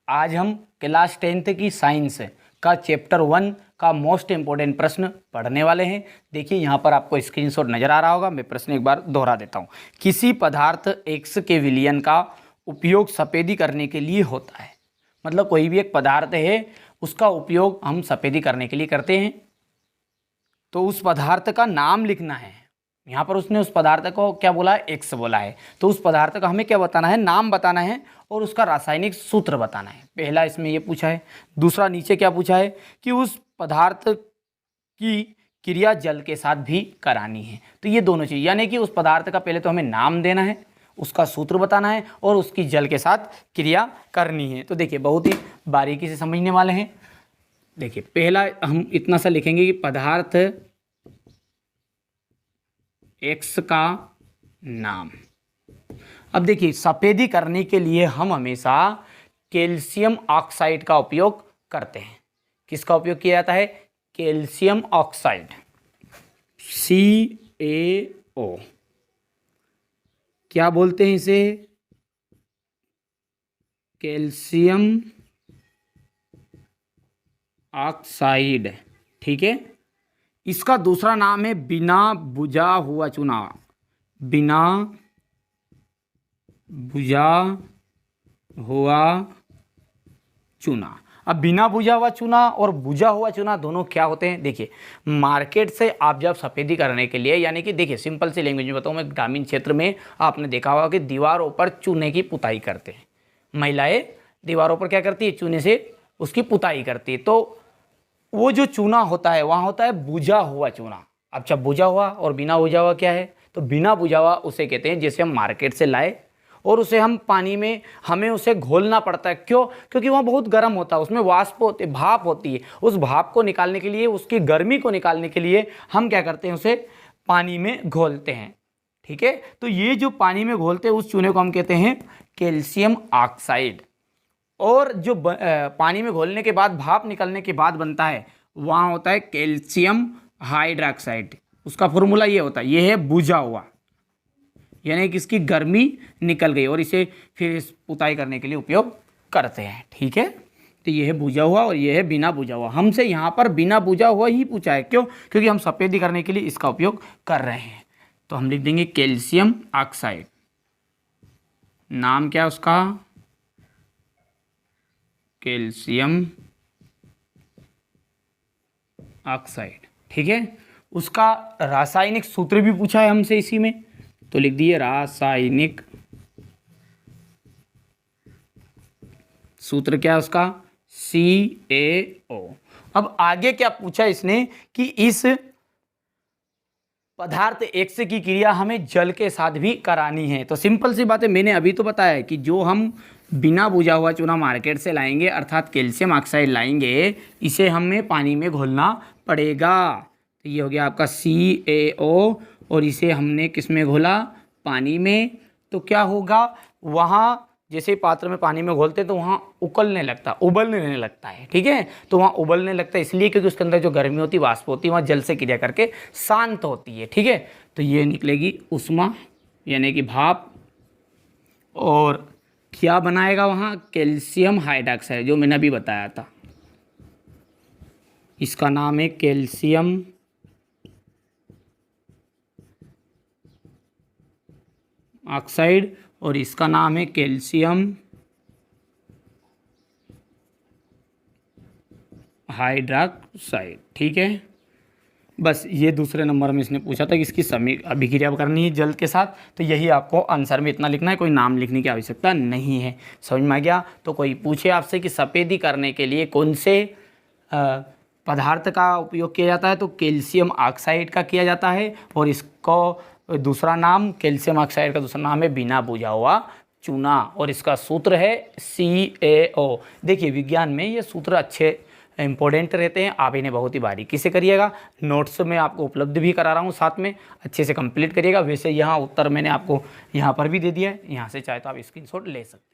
आज हम class 10th की साइंस का चैप्टर 1 का मोस्ट इम्पोर्टेंट प्रश्न पढ़ने वाले हैं। देखिए यहाँ पर आपको स्क्रीनशॉट नज़र आ रहा होगा। मैं प्रश्न एक बार दोहरा देता हूँ। किसी पदार्थ X के विलयन का उपयोग सफेदी करने के लिए होता है। मतलब कोई भी एक पदार्थ है, उसका उपयोग हम सफेदी करने के लिए करते हैं। तो उस पदार्थ का नाम लिखना है। यहाँ पर उसने उस पदार्थ को क्या बोला है? एक्स बोला है। तो उस पदार्थ का हमें क्या बताना है? नाम बताना है और उसका रासायनिक सूत्र बताना है। पहला इसमें ये पूछा है। दूसरा नीचे क्या पूछा है कि उस पदार्थ की क्रिया जल के साथ भी करानी है। तो ये दोनों चीज़, यानी कि उस पदार्थ का पहले तो हमें नाम देना है, उसका सूत्र बताना है और उसकी जल के साथ क्रिया करनी है। तो देखिए बहुत ही बारीकी से समझने वाले हैं। देखिए पहला हम इतना सा लिखेंगे कि पदार्थ एक्स का नाम। अब देखिए सफेदी करने के लिए हम हमेशा कैल्शियम ऑक्साइड का उपयोग करते हैं। किसका उपयोग किया जाता है? Calcium oxide, CaO। क्या बोलते हैं इसे? Calcium oxide. ठीक है। इसका दूसरा नाम है बिना बुझा हुआ चूना। बिना बुझा हुआ चूना। अब बिना बुझा हुआ चूना और बुझा हुआ चूना दोनों क्या होते हैं? देखिए मार्केट से आप जब सफेदी करने के लिए, यानी कि देखिए सिंपल सी लैंग्वेज में बताऊँ मैं, ग्रामीण क्षेत्र में आपने देखा होगा कि दीवारों पर चूने की पुताई करते हैं। महिलाएं दीवारों पर क्या करती है? चूने से उसकी पुताई करती है। तो वो जो चूना होता है वहाँ होता है बुझा हुआ चूना। अब जब बुझा हुआ और बिना बुझा हुआ क्या है? तो बिना बुझा हुआ उसे कहते हैं जैसे हम मार्केट से लाए और उसे हम पानी में हमें उसे घोलना पड़ता है। क्यों? क्योंकि वहाँ बहुत गर्म होता है, उसमें वाष्प होती, भाप होती है। उस भाप को निकालने के लिए, उसकी गर्मी को निकालने के लिए हम क्या करते हैं? उसे पानी में घोलते हैं। ठीक है। तो ये जो पानी में घोलते हैं उस चूने को हम कहते हैं कैल्शियम ऑक्साइड। और जो पानी में घोलने के बाद भाप निकलने के बाद बनता है वहाँ होता है कैल्शियम हाइड्रोक्साइड। उसका फॉर्मूला ये होता है, ये है बुझा हुआ, यानी कि इसकी गर्मी निकल गई और इसे फिर इस पुताई करने के लिए उपयोग करते हैं। ठीक है। तो ये है बुझा हुआ और ये है बिना बुझा हुआ। हमसे यहाँ पर बिना बुझा हुआ ही पूछा है। क्यों? क्योंकि हम सफेदी करने के लिए इसका उपयोग कर रहे हैं। तो हम लिख देंगे कैल्शियम ऑक्साइड। नाम क्या है उसका? Calcium oxide. ठीक है। उसका रासायनिक सूत्र भी पूछा है हमसे इसी में, तो लिख दिए रासायनिक सूत्र क्या है उसका? CaO। अब आगे क्या पूछा इसने कि इस पदार्थ एक्स की क्रिया हमें जल के साथ भी करानी है। तो सिंपल सी बात है, मैंने अभी तो बताया कि जो हम बिना बुझा हुआ चूना मार्केट से लाएंगे अर्थात कैल्शियम ऑक्साइड लाएंगे, इसे हमें पानी में घोलना पड़ेगा। तो ये हो गया आपका CaO और इसे हमने किस में घोला? पानी में। तो क्या होगा? वहाँ जैसे पात्र में पानी में घोलते हैं तो वहाँ उबलने लगता है। ठीक है। तो वहाँ उबलने लगता है इसलिए क्योंकि उसके अंदर जो गर्मी होती है, वाष्प होती है, वहाँ जल से क्रिया करके शांत होती है। ठीक है। तो ये निकलेगी उष्मा, यानी कि भाप। और क्या बनाएगा वहाँ? कैल्शियम हाइड्रोक्साइड, जो मैंने अभी बताया था। इसका नाम है कैल्शियम ऑक्साइड और इसका नाम है कैल्शियम हाइड्रोक्साइड। ठीक है। बस ये दूसरे नंबर में इसने पूछा था कि इसकी अभिक्रिया करनी है जल के साथ। तो यही आपको आंसर में इतना लिखना है, कोई नाम लिखने की आवश्यकता नहीं है। समझ में आ गया? तो कोई पूछे आपसे कि सफेदी करने के लिए कौन से पदार्थ का उपयोग किया जाता है, तो कैल्शियम ऑक्साइड का किया जाता है और इसको दूसरा नाम, कैल्शियम ऑक्साइड का दूसरा नाम है बिना बुझा हुआ चूना और इसका सूत्र है CaO। देखिए विज्ञान में ये सूत्र अच्छे इंपॉर्टेंट रहते हैं। आप इन्हें बहुत ही बारीकी से करिएगा। नोट्स में आपको उपलब्ध भी करा रहा हूँ, साथ में अच्छे से कंप्लीट करिएगा। वैसे यहाँ उत्तर मैंने आपको यहाँ पर भी दे दिया है, यहाँ से चाहे तो आप स्क्रीनशॉट ले सकते हैं।